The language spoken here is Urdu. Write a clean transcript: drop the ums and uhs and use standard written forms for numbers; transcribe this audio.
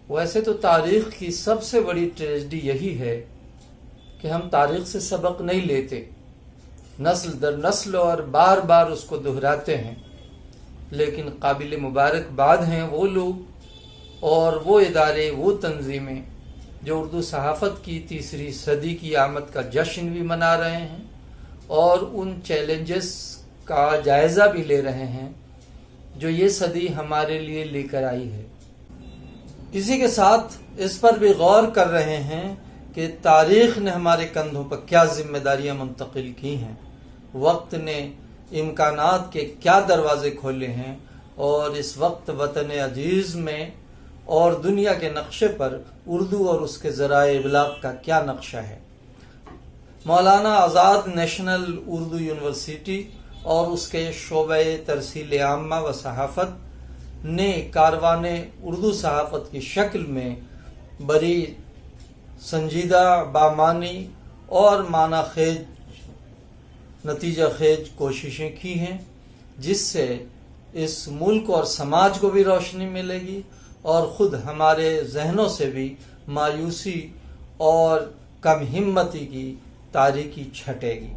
ویسے تو تاریخ کی سب سے بڑی ٹریجڈی یہی ہے کہ ہم تاریخ سے سبق نہیں لیتے، نسل در نسل اور بار بار اس کو دہراتے ہیں، لیکن قابل مبارکباد ہیں وہ لوگ اور وہ ادارے، وہ تنظیمیں جو اردو صحافت کی تیسری صدی کی آمد کا جشن بھی منا رہے ہیں اور ان چیلنجز کا جائزہ بھی لے رہے ہیں جو یہ صدی ہمارے لیے لے کر آئی ہے۔ اسی کے ساتھ اس پر بھی غور کر رہے ہیں کہ تاریخ نے ہمارے کندھوں پر کیا ذمہ داریاں منتقل کی ہیں، وقت نے امکانات کے کیا دروازے کھولے ہیں، اور اس وقت وطن عزیز میں اور دنیا کے نقشے پر اردو اور اس کے ذرائع ابلاغ کا کیا نقشہ ہے۔ مولانا آزاد نیشنل اردو یونیورسٹی اور اس کے شعبہ ترسیل عامہ و صحافت نے کاروان اردو صحافت کی شکل میں بڑی سنجیدہ، بامانی اور معنی خیز، نتیجہ خیز کوششیں کی ہیں، جس سے اس ملک اور سماج کو بھی روشنی ملے گی اور خود ہمارے ذہنوں سے بھی مایوسی اور کم ہمتی کی تاریکی چھٹے گی۔